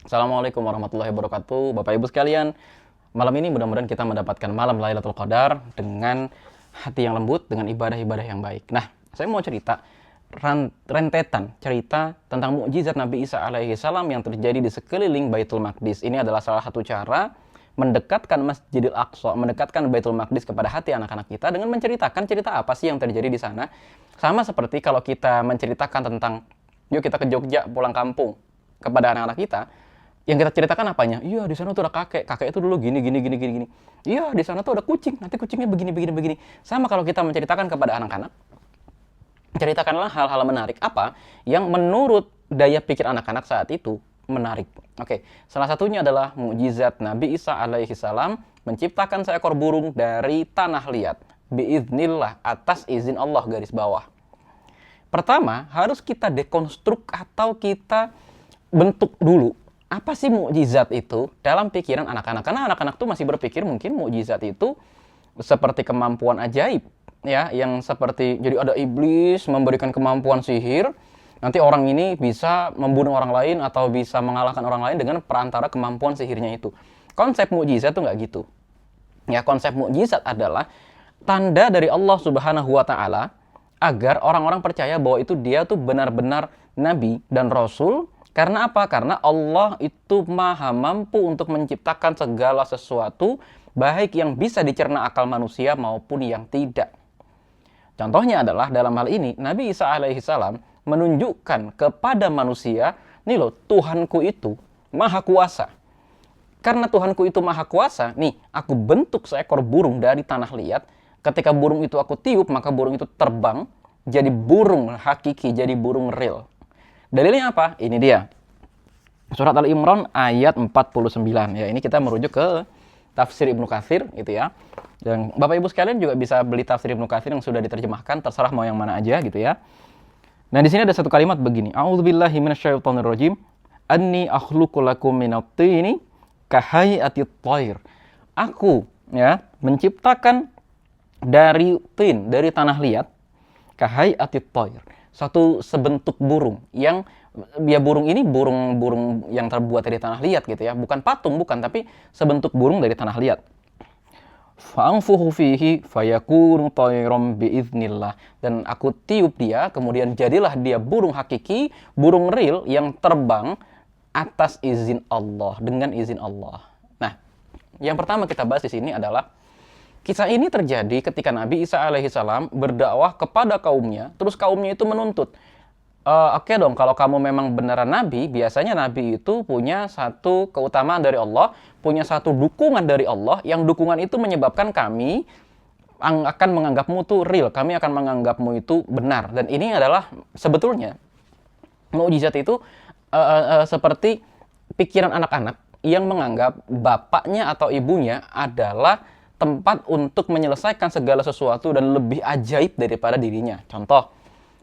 Assalamualaikum warahmatullahi wabarakatuh. Bapak Ibu sekalian, malam ini mudah-mudahan kita mendapatkan malam Lailatul Qadar dengan hati yang lembut, dengan ibadah-ibadah yang baik. Nah, saya mau cerita rentetan cerita tentang mukjizat Nabi Isa alaihi salam yang terjadi di sekeliling Baitul Maqdis. Ini adalah salah satu cara mendekatkan Masjidil Aqsa, mendekatkan Baitul Maqdis kepada hati anak-anak kita dengan menceritakan cerita apa sih yang terjadi di sana. Sama seperti kalau kita menceritakan tentang, yuk kita ke Jogja pulang kampung kepada anak-anak kita, yang kita ceritakan apanya? Iya, di sana tuh ada kakek itu dulu gini gini gini gini gini. Iya, di sana tuh ada kucing, nanti kucingnya begini begini begini. Sama kalau kita menceritakan kepada anak-anak, ceritakanlah hal-hal menarik apa yang menurut daya pikir anak-anak saat itu menarik. Oke, salah satunya adalah mukjizat Nabi Isa alaihi salam menciptakan seekor burung dari tanah liat. Biiznillah, atas izin Allah garis bawah. Pertama, harus kita dekonstruk atau kita bentuk dulu. Apa sih mukjizat itu dalam pikiran anak-anak? Karena anak-anak tuh masih berpikir mungkin mukjizat itu seperti kemampuan ajaib, ya, yang seperti jadi ada iblis memberikan kemampuan sihir, nanti orang ini bisa membunuh orang lain atau bisa mengalahkan orang lain dengan perantara kemampuan sihirnya itu. Konsep mukjizat tuh nggak gitu. Ya, konsep mukjizat adalah tanda dari Allah Subhanahu wa taala agar orang-orang percaya bahwa itu dia tuh benar-benar nabi dan rasul. Karena apa? Karena Allah itu maha mampu untuk menciptakan segala sesuatu, baik yang bisa dicerna akal manusia maupun yang tidak. Contohnya adalah dalam hal ini, Nabi Isa alaihi salam menunjukkan kepada manusia, nih loh, Tuhanku itu maha kuasa. Karena Tuhanku itu maha kuasa, nih, aku bentuk seekor burung dari tanah liat. Ketika burung itu aku tiup, maka burung itu terbang, jadi burung hakiki, jadi burung real. Dalilnya apa? Ini dia. Surat Al-Imran ayat 49. Ya, ini kita merujuk ke tafsir Ibnu Katsir gitu ya. Dan Bapak Ibu sekalian juga bisa beli tafsir Ibnu Katsir yang sudah diterjemahkan, terserah mau yang mana aja gitu ya. Nah, di sini ada satu kalimat begini. A'udzubillahi minasyaitonirrajim. Anni akhluqu lakum minat-tini kahayyatit thair. Aku ya menciptakan dari tin, dari tanah liat, kahayyatit thair. Satu sebentuk burung yang ya burung ini burung yang terbuat dari tanah liat gitu ya, bukan patung, bukan, tapi sebentuk burung dari tanah liat. Fa'anfuhu fihi fayakunu tayran biiznillah, dan aku tiup dia, kemudian jadilah dia burung hakiki, burung real yang terbang atas izin Allah, dengan izin Allah. Nah, yang pertama kita bahas di sini adalah kisah ini terjadi ketika Nabi Isa alaihi salam berdakwah kepada kaumnya, terus kaumnya itu menuntut, oke dong, kalau kamu memang beneran Nabi, biasanya Nabi itu punya satu keutamaan dari Allah, punya satu dukungan dari Allah, yang dukungan itu menyebabkan kami akan menganggapmu itu real, kami akan menganggapmu itu benar. Dan ini adalah sebetulnya, mukjizat itu seperti pikiran anak-anak yang menganggap bapaknya atau ibunya adalah tempat untuk menyelesaikan segala sesuatu dan lebih ajaib daripada dirinya. Contoh,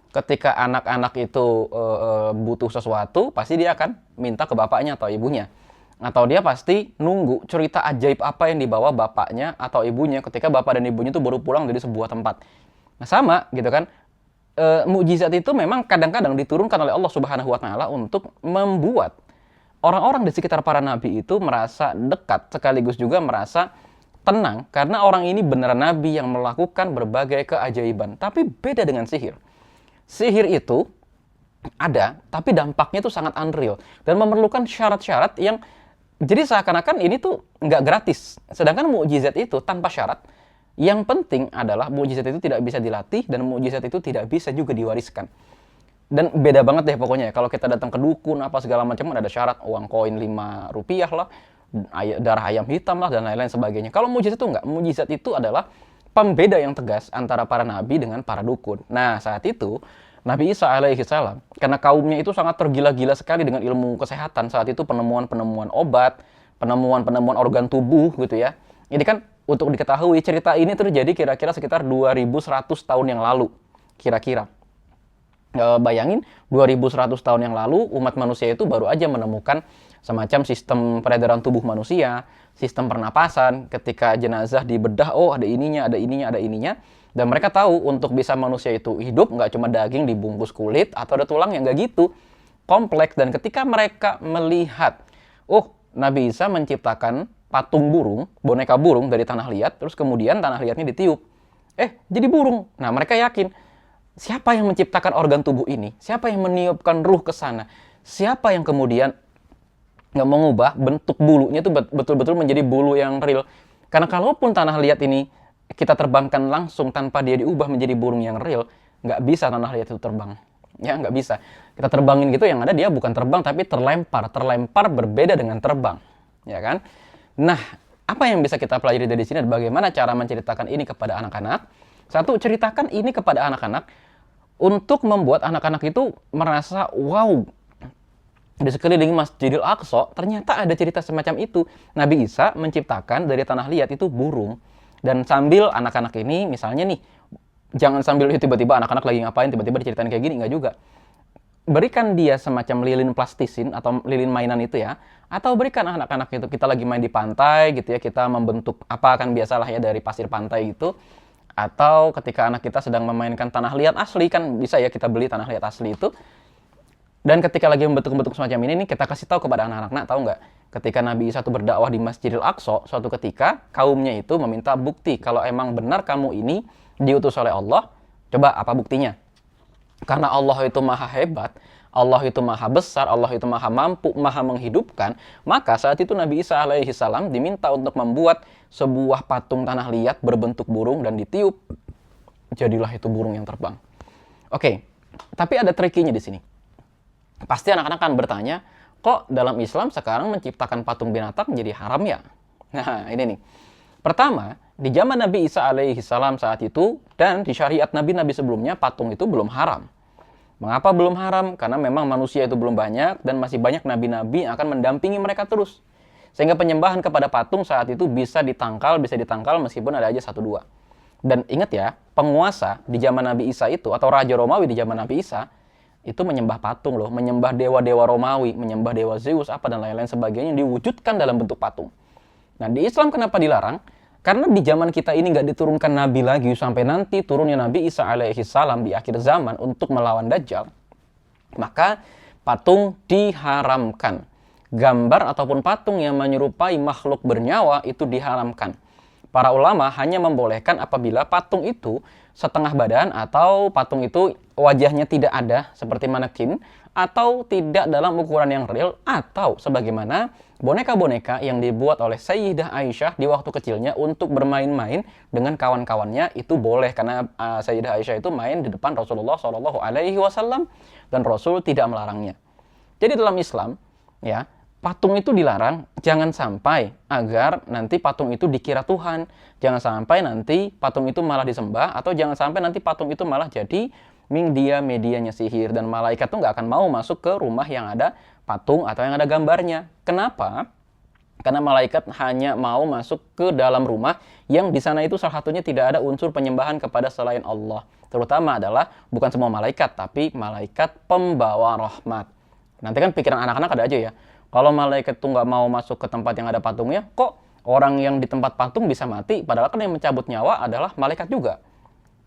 ketika anak-anak itu butuh sesuatu, pasti dia akan minta ke bapaknya atau ibunya. Atau dia pasti nunggu cerita ajaib apa yang dibawa bapaknya atau ibunya ketika bapak dan ibunya itu baru pulang dari sebuah tempat. Nah, sama gitu kan. Mukjizat itu memang kadang-kadang diturunkan oleh Allah Subhanahu wa taala untuk membuat orang-orang di sekitar para nabi itu merasa dekat, sekaligus juga merasa tenang, karena orang ini beneran nabi yang melakukan berbagai keajaiban. Tapi beda dengan sihir. Sihir itu ada, tapi dampaknya itu sangat unreal dan memerlukan syarat-syarat yang jadi seakan-akan ini tuh nggak gratis. Sedangkan mukjizat itu tanpa syarat. Yang penting adalah mukjizat itu tidak bisa dilatih dan mukjizat itu tidak bisa juga diwariskan. Dan beda banget deh pokoknya ya. Kalau kita datang ke dukun apa segala macam ada syarat, uang koin 5 rupiah lah, darah ayam hitam lah, dan lain-lain sebagainya. Kalau mukjizat itu enggak. Mukjizat itu adalah pembeda yang tegas antara para nabi dengan para dukun. Nah, saat itu Nabi Isa alaihi salam, karena kaumnya itu sangat tergila-gila sekali dengan ilmu kesehatan, saat itu penemuan-penemuan obat, penemuan-penemuan organ tubuh gitu ya. Ini kan untuk diketahui cerita ini terjadi kira-kira sekitar 2100 tahun yang lalu. Kira-kira. Bayangin 2100 tahun yang lalu umat manusia itu baru aja menemukan semacam sistem peredaran tubuh manusia, sistem pernapasan, ketika jenazah dibedah, oh ada ininya, ada ininya, ada ininya. Dan mereka tahu untuk bisa manusia itu hidup, nggak cuma daging dibungkus kulit, atau ada tulang yang nggak gitu. Kompleks, dan ketika mereka melihat oh, Nabi Isa menciptakan patung burung, boneka burung dari tanah liat, terus kemudian tanah liatnya ditiup. Jadi burung. Nah, mereka yakin, siapa yang menciptakan organ tubuh ini? Siapa yang meniupkan ruh ke sana? Siapa yang kemudian nggak mengubah bentuk bulunya itu betul-betul menjadi bulu yang real? Karena kalaupun tanah liat ini kita terbangkan langsung tanpa dia diubah menjadi burung yang real, nggak bisa tanah liat itu terbang. Ya, nggak bisa. Kita terbangin gitu, yang ada dia bukan terbang tapi terlempar. Terlempar berbeda dengan terbang. Ya kan? Nah, apa yang bisa kita pelajari dari sini dan bagaimana cara menceritakan ini kepada anak-anak? Satu, ceritakan ini kepada anak-anak untuk membuat anak-anak itu merasa, wow, di sekeliling Masjidil Aqsa ternyata ada cerita semacam itu. Nabi Isa menciptakan dari tanah liat itu burung. Dan sambil anak-anak ini, misalnya nih, jangan sambil tiba-tiba anak-anak lagi ngapain, tiba-tiba diceritain kayak gini, nggak juga. Berikan dia semacam lilin plastisin atau lilin mainan itu ya, atau berikan anak-anak itu, kita lagi main di pantai gitu ya, kita membentuk apa kan biasalah ya dari pasir pantai gitu, atau ketika anak kita sedang memainkan tanah liat asli, kan bisa ya kita beli tanah liat asli itu, dan ketika lagi membentuk-bentuk semacam ini nih, kita kasih tahu kepada anak-anak. Nah, tahu nggak, ketika Nabi Isa itu berdakwah di Masjidil Aqsa, suatu ketika kaumnya itu meminta bukti kalau emang benar kamu ini diutus oleh Allah. Coba apa buktinya? Karena Allah itu maha hebat, Allah itu maha besar, Allah itu maha mampu, maha menghidupkan, maka saat itu Nabi Isa alaihi salam diminta untuk membuat sebuah patung tanah liat berbentuk burung dan ditiup, jadilah itu burung yang terbang. Oke, tapi ada trikinya di sini. Pasti anak-anak akan bertanya, kok dalam Islam sekarang menciptakan patung binatang jadi haram ya? Nah, ini nih. Pertama, di zaman Nabi Isa alaihi salam saat itu dan di syariat nabi-nabi sebelumnya, patung itu belum haram. Mengapa belum haram? Karena memang manusia itu belum banyak dan masih banyak nabi-nabi yang akan mendampingi mereka terus. Sehingga penyembahan kepada patung saat itu bisa ditangkal meskipun ada aja 1-2. Dan ingat ya, penguasa di zaman Nabi Isa itu, atau Raja Romawi di zaman Nabi Isa, itu menyembah patung loh, menyembah dewa-dewa Romawi, menyembah dewa Zeus, apa dan lain-lain sebagainya yang diwujudkan dalam bentuk patung. Nah, di Islam kenapa dilarang? Karena di zaman kita ini nggak diturunkan Nabi lagi sampai nanti turunnya Nabi Isa alaihi salam di akhir zaman untuk melawan Dajjal. Maka patung diharamkan. Gambar ataupun patung yang menyerupai makhluk bernyawa itu diharamkan. Para ulama hanya membolehkan apabila patung itu setengah badan atau patung itu wajahnya tidak ada seperti manekin, atau tidak dalam ukuran yang real, atau sebagaimana boneka-boneka yang dibuat oleh Sayyidah Aisyah di waktu kecilnya untuk bermain-main dengan kawan-kawannya, itu boleh karena Sayyidah Aisyah itu main di depan Rasulullah SAW dan Rasul tidak melarangnya. Jadi dalam Islam ya, patung itu dilarang, jangan sampai agar nanti patung itu dikira Tuhan, jangan sampai nanti patung itu malah disembah, atau jangan sampai nanti patung itu malah jadi medianya sihir, dan malaikat tuh nggak akan mau masuk ke rumah yang ada patung atau yang ada gambarnya. Kenapa? Karena malaikat hanya mau masuk ke dalam rumah yang di sana itu salah satunya tidak ada unsur penyembahan kepada selain Allah. Terutama adalah bukan semua malaikat, tapi malaikat pembawa rahmat. Nanti kan pikiran anak-anak ada aja ya, kalau malaikat tuh nggak mau masuk ke tempat yang ada patungnya, kok orang yang di tempat patung bisa mati? Padahal kan yang mencabut nyawa adalah malaikat juga.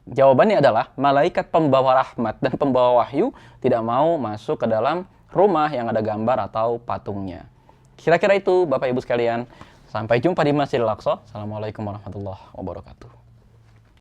Jawabannya adalah malaikat pembawa rahmat dan pembawa wahyu tidak mau masuk ke dalam rumah yang ada gambar atau patungnya. Kira-kira itu Bapak Ibu sekalian. Sampai jumpa di Masjidil Aqsa. Assalamualaikum warahmatullahi wabarakatuh.